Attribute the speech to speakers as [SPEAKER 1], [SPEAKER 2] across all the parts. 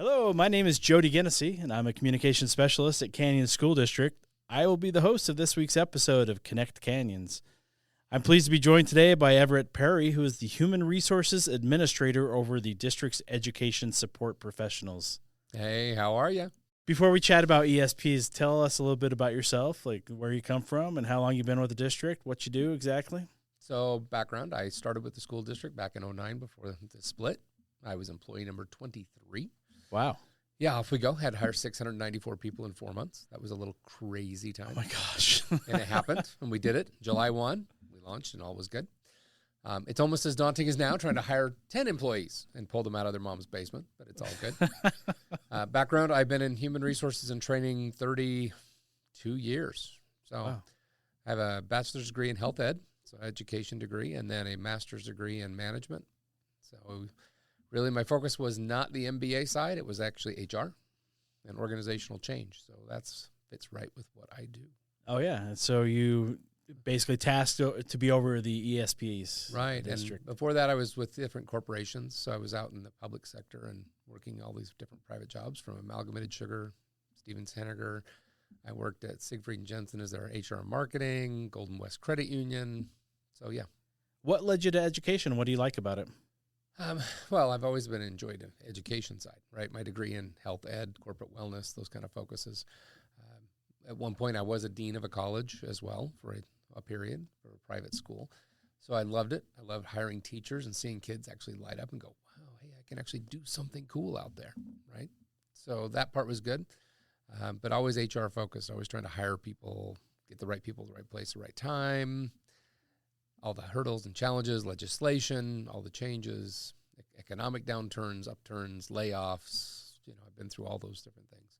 [SPEAKER 1] Hello, my name is Jody Ginnessy, and I'm a communication specialist at Canyon School District. I will be the host of this week's episode of Connect Canyons. I'm pleased to be joined today by Everett Perry, who is the Human Resources Administrator over the district's education support professionals.
[SPEAKER 2] Hey, how are you?
[SPEAKER 1] Before we chat about ESPs, tell us a little bit about yourself, like where you come from and how long you've been with the district, what you do exactly.
[SPEAKER 2] So, background, I started with the school district back in 2009 before the split. I was employee number 23.
[SPEAKER 1] Wow.
[SPEAKER 2] Yeah, off we go. Had to hire 694 people in 4 months. That was a little crazy time.
[SPEAKER 1] Oh, my gosh.
[SPEAKER 2] And it happened, and we did it. July 1, we launched, and all was good. It's almost as daunting as now trying to hire 10 employees and pull them out of their mom's basement, but it's all good. Background, I've been in human resources and training 32 years. So
[SPEAKER 1] wow.
[SPEAKER 2] I have a bachelor's degree in health ed, so education degree, and then a master's degree in management. So really, my focus was not the MBA side. It was actually HR and organizational change. So fits right with what I do.
[SPEAKER 1] Oh, yeah. So you basically tasked to be over the ESPs.
[SPEAKER 2] Right.
[SPEAKER 1] District.
[SPEAKER 2] And before that, I was with different corporations. So I was out in the public sector and working all these different private jobs from Amalgamated Sugar, Stevens Henniger. I worked at Siegfried & Jensen as their HR marketing, Golden West Credit Union. So, yeah.
[SPEAKER 1] What led you to education? What do you like about it?
[SPEAKER 2] Well, I've always been enjoyed the education side, right? My degree in health ed, corporate wellness, those kind of focuses. At one point, I was a dean of a college as well for a period for a private school. So I loved it. I loved hiring teachers and seeing kids actually light up and go, wow, hey, I can actually do something cool out there, right? So that part was good. But always HR focused, always trying to hire people, get the right people, the right place, the right time. All the hurdles and challenges, legislation, all the changes, economic downturns, upturns, layoffs. I've been through all those different things.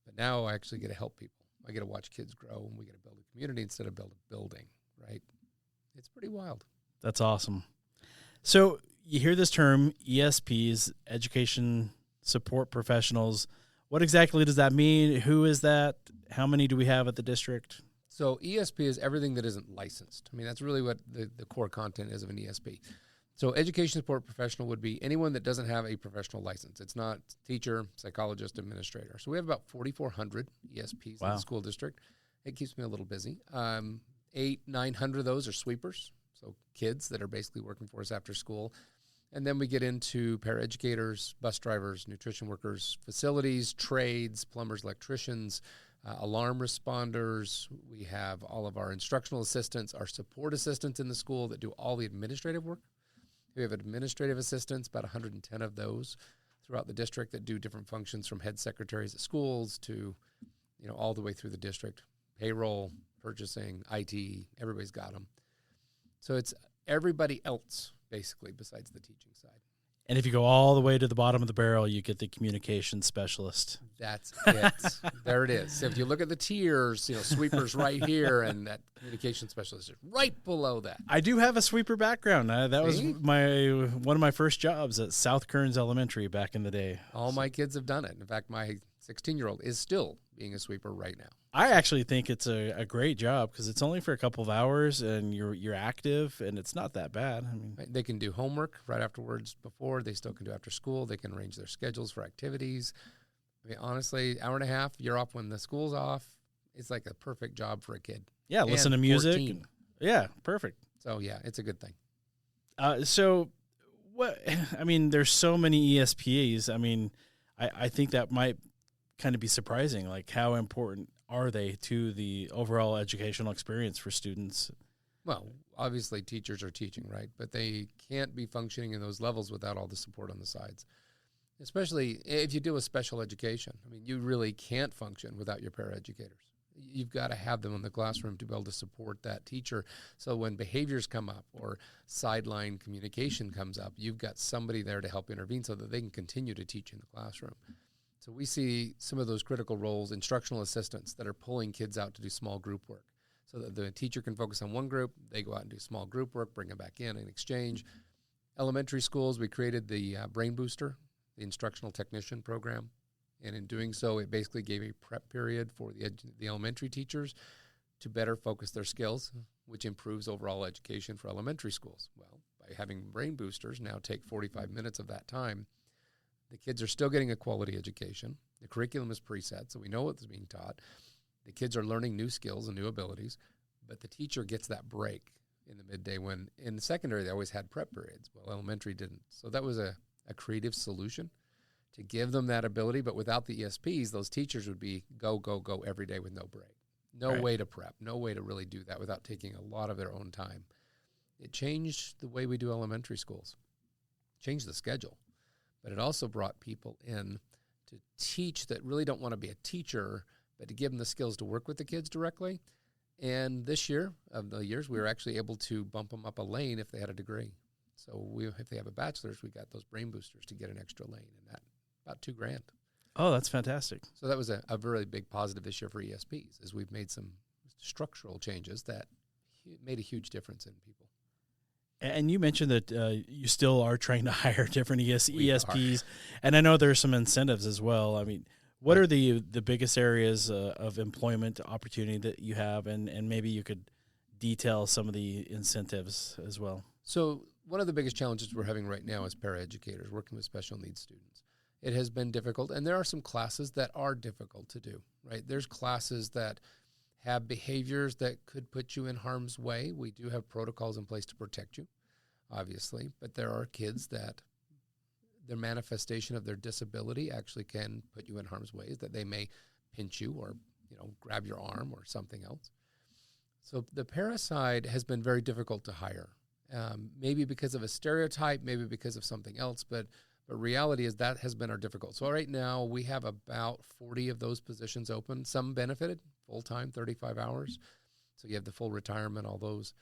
[SPEAKER 2] But now I actually get to help people. I get to watch kids grow, and we get to build a community instead of build a building, right? It's pretty wild.
[SPEAKER 1] That's awesome. So you hear this term, ESPs, education support professionals. What exactly does that mean? Who is that? How many do we have at the district?
[SPEAKER 2] So ESP is everything that isn't licensed. I mean, that's really what the core content is of an ESP. So education support professional would be anyone that doesn't have a professional license. It's not teacher, psychologist, administrator. So we have about 4,400 ESPs in the school district. It keeps me a little busy. 900 of those are sweepers, so kids that are basically working for us after school. And then we get into paraeducators, bus drivers, nutrition workers, facilities, trades, plumbers, electricians, alarm responders. We have all of our instructional assistants, our support assistants in the school that do all the administrative work. We have administrative assistants, about 110 of those throughout the district that do different functions from head secretaries at schools to, all the way through the district. Payroll, purchasing, IT, everybody's got them. So it's everybody else, basically, besides the teaching side.
[SPEAKER 1] And if you go all the way to the bottom of the barrel, you get the communication specialist.
[SPEAKER 2] That's it. There it is. So if you look at the tiers, sweepers right here, and that communication specialist is right below that.
[SPEAKER 1] I do have a sweeper background. That was one of my first jobs at South Kearns Elementary back in the day.
[SPEAKER 2] All my kids have done it. In fact, my 16-year-old is still being a sweeper right now.
[SPEAKER 1] I actually think it's a great job because it's only for a couple of hours and you're active and it's not that bad. I mean,
[SPEAKER 2] they can do homework right afterwards before. They still can do after school. They can arrange their schedules for activities. I mean, honestly, hour and a half, you're off when the school's off. It's like a perfect job for a kid.
[SPEAKER 1] Yeah, listen to music. Yeah, perfect.
[SPEAKER 2] So, yeah, it's a good thing.
[SPEAKER 1] There's so many ESPs. I mean, I think that might kind of be surprising, like how important are they to the overall educational experience for students?
[SPEAKER 2] Well, obviously teachers are teaching, right? But they can't be functioning in those levels without all the support on the sides, especially if you deal with special education. I mean, you really can't function without your paraeducators. You've got to have them in the classroom to be able to support that teacher. So when behaviors come up or sideline communication comes up, you've got somebody there to help intervene so that they can continue to teach in the classroom. So we see some of those critical roles, instructional assistants that are pulling kids out to do small group work so that the teacher can focus on one group, they go out and do small group work, bring them back in exchange. Elementary schools, we created the Brain Booster, the instructional technician program. And in doing so, it basically gave a prep period for the elementary teachers to better focus their skills, which improves overall education for elementary schools. Well, by having brain boosters now take 45 minutes of that time, The kids are still getting a quality education. The curriculum is preset, so we know what's being taught. The kids are learning new skills and new abilities, but the teacher gets that break in the midday when in the secondary they always had prep periods. Well, elementary didn't. So that was a creative solution to give them that ability, but without the ESPs, those teachers would be go, go, go every day with no break. No way to prep, no way to really do that without taking a lot of their own time. It changed the way we do elementary schools, changed the schedule, but it also brought people in to teach that really don't want to be a teacher, but to give them the skills to work with the kids directly. And this year, of the years, we were actually able to bump them up a lane if they had a degree. So if they have a bachelor's, we got those brain boosters to get an extra lane, and that about $2,000.
[SPEAKER 1] Oh, that's fantastic.
[SPEAKER 2] So that was a really big positive this year for ESPs, is we've made some structural changes that made a huge difference in people.
[SPEAKER 1] And you mentioned that you still are trying to hire different ESPs, and I know there are some incentives as well. I mean, what are the biggest areas of employment opportunity that you have, and maybe you could detail some of the incentives as well?
[SPEAKER 2] So one of the biggest challenges we're having right now is paraeducators working with special needs students. It has been difficult, and there are some classes that are difficult to do, right? There's classes that have behaviors that could put you in harm's way. We do have protocols in place to protect you, obviously, but there are kids that their manifestation of their disability actually can put you in harm's way, that they may pinch you or, grab your arm or something else. So the para side has been very difficult to hire, maybe because of a stereotype, maybe because of something else, but reality is that has been our difficult. So right now we have about 40 of those positions open. Some benefited full-time, 35 hours. So you have the full retirement, all those.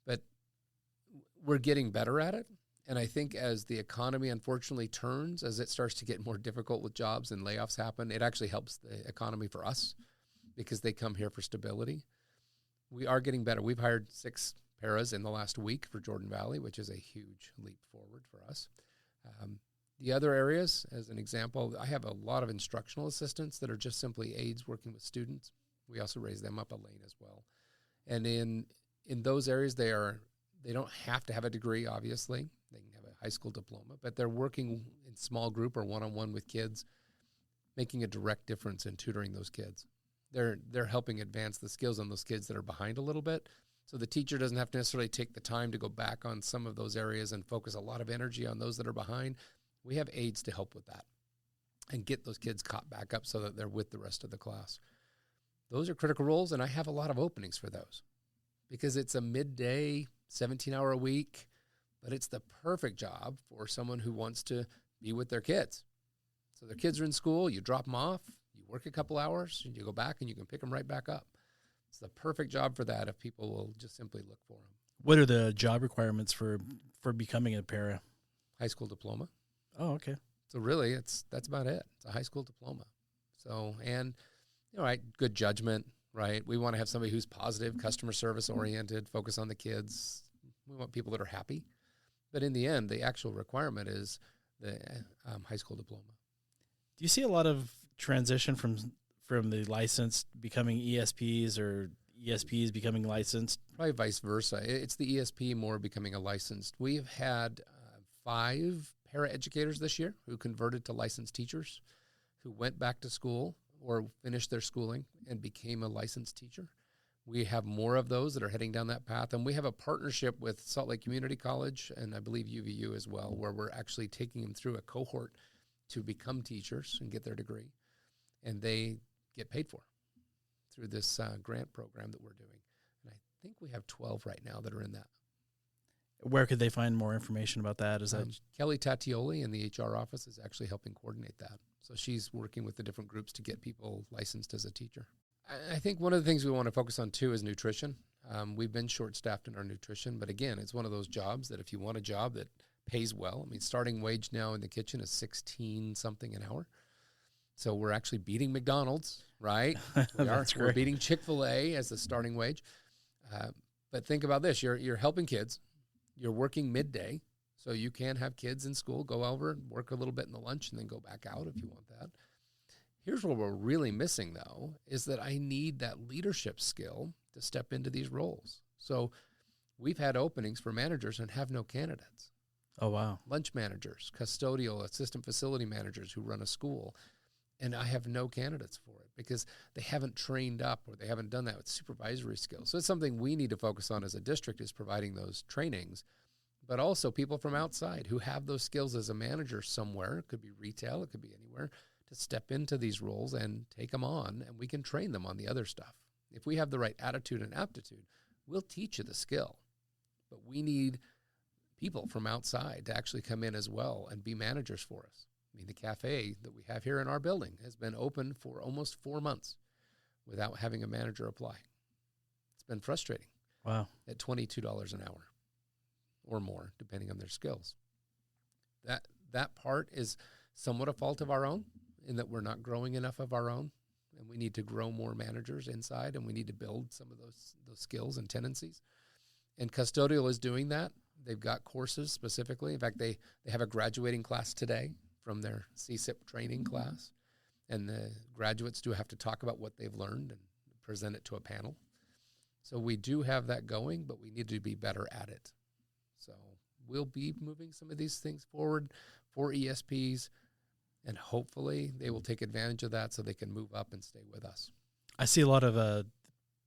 [SPEAKER 2] But we're getting better at it. And I think as the economy unfortunately turns, as it starts to get more difficult with jobs and layoffs happen, it actually helps the economy for us because they come here for stability. We are getting better. We've hired 6 paras in the last week for Jordan Valley, which is a huge leap forward for us. The other areas, as an example, I have a lot of instructional assistants that are just simply aides working with students. We also raise them up a lane as well. And in those areas, they don't have to have a degree, obviously. They can have a high school diploma, but they're working in small group or one-on-one with kids, making a direct difference in tutoring those kids. They're helping advance the skills on those kids that are behind a little bit. So the teacher doesn't have to necessarily take the time to go back on some of those areas and focus a lot of energy on those that are behind. We have aides to help with that and get those kids caught back up so that they're with the rest of the class. Those are critical roles, and I have a lot of openings for those because it's a midday, 17-hour a week, but it's the perfect job for someone who wants to be with their kids. So their kids are in school, you drop them off, you work a couple hours, and you go back and you can pick them right back up. It's the perfect job for that if people will just simply look for them.
[SPEAKER 1] What are the job requirements for becoming a para?
[SPEAKER 2] High school diploma.
[SPEAKER 1] Oh, okay.
[SPEAKER 2] So really, that's about it. It's a high school diploma. So, and, right, good judgment, right? We want to have somebody who's positive, customer service oriented, focus on the kids. We want people that are happy. But in the end, the actual requirement is the high school diploma.
[SPEAKER 1] Do you see a lot of transition from the licensed becoming ESPs or ESPs becoming licensed?
[SPEAKER 2] Probably vice versa. It's the ESP more becoming a licensed. We've had 5 paraeducators this year who converted to licensed teachers, who went back to school or finished their schooling and became a licensed teacher. We have more of those that are heading down that path, and we have a partnership with Salt Lake Community College and I believe UVU as well, where we're actually taking them through a cohort to become teachers and get their degree, and they get paid for through this grant program that we're doing. And I think we have 12 right now that are in that.
[SPEAKER 1] Where could they find more information about that? Is that
[SPEAKER 2] Kelly Tatioli in the HR office is actually helping coordinate that. So she's working with the different groups to get people licensed as a teacher. I think one of the things we want to focus on, too, is nutrition. We've been short-staffed in our nutrition, but again, it's one of those jobs that if you want a job that pays well, I mean, starting wage now in the kitchen is $16-something an hour. So we're actually beating McDonald's, right? We're beating Chick-fil-A as the starting wage. But think about this. You're helping kids. You're working midday, so you can have kids in school, go over, work a little bit in the lunch, and then go back out if you want that. Here's what we're really missing, though, is that I need that leadership skill to step into these roles. So we've had openings for managers and have no candidates.
[SPEAKER 1] Oh, wow.
[SPEAKER 2] Lunch managers, custodial, assistant facility managers who run a school. And I have no candidates for it because they haven't trained up or they haven't done that with supervisory skills. So it's something we need to focus on as a district, is providing those trainings, but also people from outside who have those skills as a manager somewhere. It could be retail, it could be anywhere, to step into these roles and take them on, and we can train them on the other stuff. If we have the right attitude and aptitude, we'll teach you the skill, but we need people from outside to actually come in as well and be managers for us. I mean, the cafe that we have here in our building has been open for almost 4 months without having a manager apply. It's been frustrating.
[SPEAKER 1] Wow.
[SPEAKER 2] At $22 an hour or more, depending on their skills. That part is somewhat a fault of our own, in that we're not growing enough of our own, and we need to grow more managers inside, and we need to build some of those skills and tendencies. And custodial is doing that. They've got courses specifically. In fact, they have a graduating class today from their CSIP training class, and the graduates do have to talk about what they've learned and present it to a panel. So we do have that going, but we need to be better at it. So we'll be moving some of these things forward for ESPs, and hopefully they will take advantage of that so they can move up and stay with us.
[SPEAKER 1] I see a lot of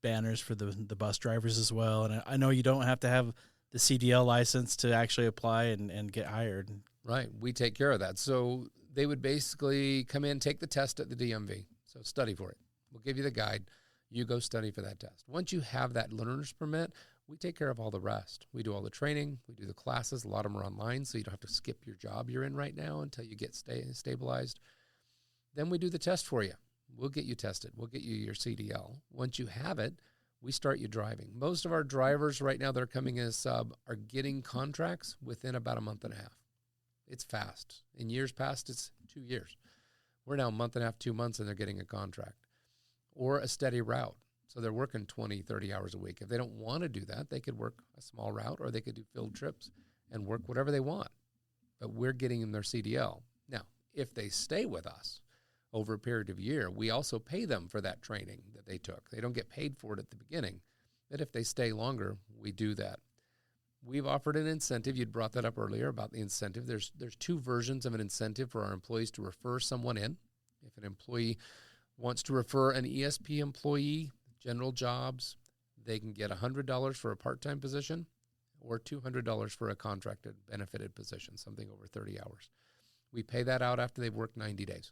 [SPEAKER 1] banners for the bus drivers as well, and I know you don't have to have the CDL license to actually apply and get hired.
[SPEAKER 2] Right. We take care of that. So they would basically come in, take the test at the DMV. So study for it. We'll give you the guide. You go study for that test. Once you have that learner's permit, we take care of all the rest. We do all the training. We do the classes. A lot of them are online, so you don't have to skip your job you're in right now until you get stabilized. Then we do the test for you. We'll get you tested. We'll get you your CDL. Once you have it, we start you driving. Most of our drivers right now that are coming in as sub are getting contracts within about a month and a half. It's fast. In years past, it's 2 years. We're now a month and a half, 2 months, and they're getting a contract or a steady route. So they're working 20, 30 hours a week. If they don't want to do that, they could work a small route, or they could do field trips and work whatever they want. But we're getting them their CDL. Now, if they stay with us over a period of a year, we also pay them for that training that they took. They don't get paid for it at the beginning. But if they stay longer, we do that. We've offered an incentive. You'd brought that up earlier about the incentive. There's two versions of an incentive for our employees to refer someone in. If an employee wants to refer an ESP employee, general jobs, they can get $100 for a part-time position or $200 for a contracted benefited position, something over 30 hours. We pay that out after they've worked 90 days.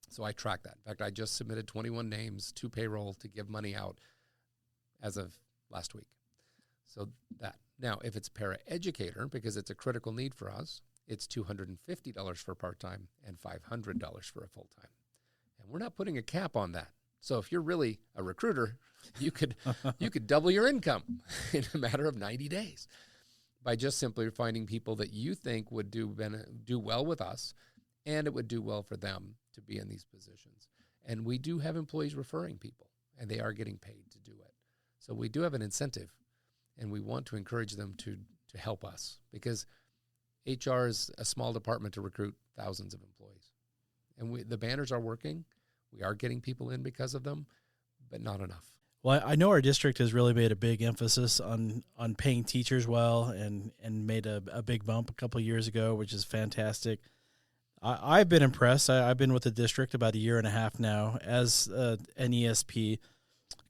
[SPEAKER 2] So I track that. In fact, I just submitted 21 names to payroll to give money out as of last week. So that. Now, if it's paraeducator, because it's a critical need for us, it's $250 for part-time and $500 for a full-time. And we're not putting a cap on that. So if you're really a recruiter, you could double your income in a matter of 90 days by just simply finding people that you think would do well with us, and it would do well for them to be in these positions. And we do have employees referring people, and they are getting paid to do it. So we do have an incentive, and we want to encourage them to help us, because HR is a small department to recruit thousands of employees. And the banners are working. We are getting people in because of them, but not enough.
[SPEAKER 1] Well, I know our district has really made a big emphasis on paying teachers well, and made a big bump a couple of years ago, which is fantastic. I've been impressed. I've been with the district about a year and a half now as an ESP,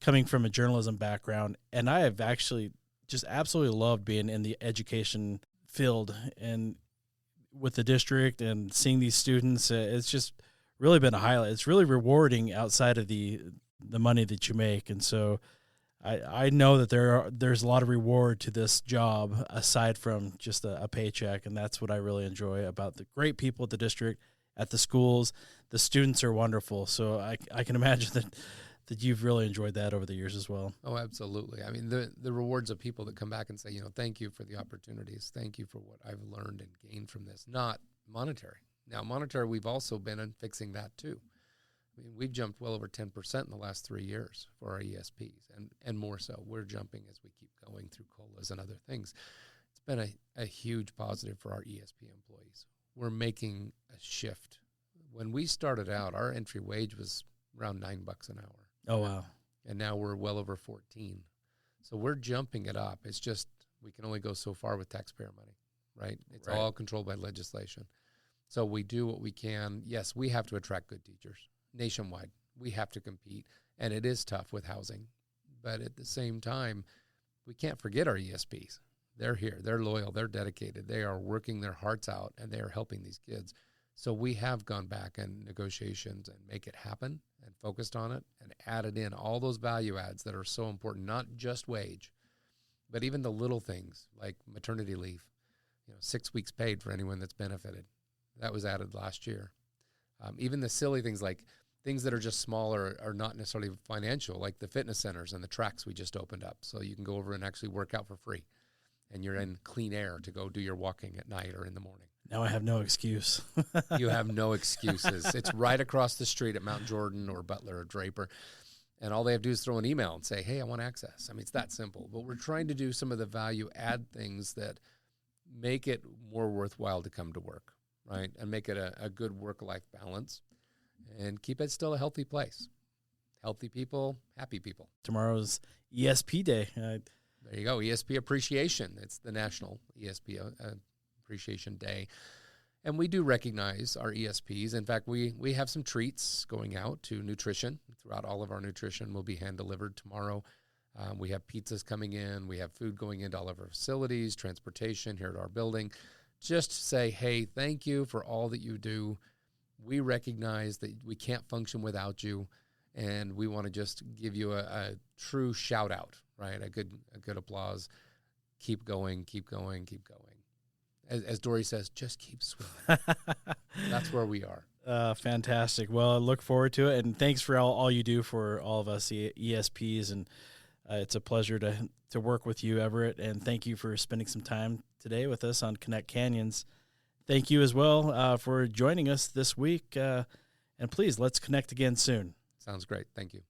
[SPEAKER 1] coming from a journalism background, and I have actually just absolutely loved being in the education field and with the district and seeing these students. It's just really been a highlight. It's really rewarding outside of the money that you make. And so I know that there's a lot of reward to this job aside from just a paycheck. And that's what I really enjoy about the great people at the district, at the schools. The students are wonderful. So I can imagine that you've really enjoyed that over the years as well.
[SPEAKER 2] Oh, absolutely. I mean, the rewards of people that come back and say, thank you for the opportunities. Thank you for what I've learned and gained from this. Not monetary. Now, monetary, we've also been in fixing that too. I mean, we've jumped well over 10% in the last 3 years for our ESPs, and more so. We're jumping as we keep going through COLAs and other things. It's been a huge positive for our ESP employees. We're making a shift. When we started out, our entry wage was around $9 an hour.
[SPEAKER 1] Oh, wow.
[SPEAKER 2] And now we're well over 14. So we're jumping it up. It's just we can only go so far with taxpayer money. right? It's
[SPEAKER 1] Right.
[SPEAKER 2] all controlled by legislation. So we do what we can. Yes, we have to attract good teachers nationwide. We have to compete, and it is tough with housing. But at the same time, we can't forget our ESPs. They're here. They're loyal. They're dedicated. They are working their hearts out, and they are helping these kids. So we have gone back in negotiations and make it happen and focused on it and added in all those value adds that are so important, not just wage, but even the little things like maternity leave, 6 weeks paid for anyone that's benefited. That was added last year. Even the silly things like things that are just smaller are not necessarily financial, like the fitness centers and the tracks we just opened up. So you can go over and actually work out for free, and you're in clean air to go do your walking at night or in the morning.
[SPEAKER 1] Now I have no excuse.
[SPEAKER 2] You have no excuses. It's right across the street at Mount Jordan or Butler or Draper. And all they have to do is throw an email and say, hey, I want access. I mean, it's that simple. But we're trying to do some of the value add things that make it more worthwhile to come to work, right? And make it a good work-life balance and keep it still a healthy place. Healthy people, happy people.
[SPEAKER 1] Tomorrow's ESP Day.
[SPEAKER 2] There you go, ESP Appreciation. It's the National ESP Appreciation Day. And we do recognize our ESPs. In fact, we have some treats going out to nutrition. Throughout all of our nutrition will be hand-delivered tomorrow. We have pizzas coming in. We have food going into all of our facilities, transportation here at our building. Just to say, hey, thank you for all that you do. We recognize that we can't function without you, and we want to just give you a true shout-out, right? A good applause. Keep going, keep going, keep going. As Dory says, just keep swimming. That's where we are.
[SPEAKER 1] Fantastic. Well, I look forward to it, and thanks for all you do for all of us ESPs, and it's a pleasure to work with you, Everett, and thank you for spending some time today with us on Connect Canyons. Thank you as well for joining us this week, and please, let's connect again soon.
[SPEAKER 2] Sounds great. Thank you.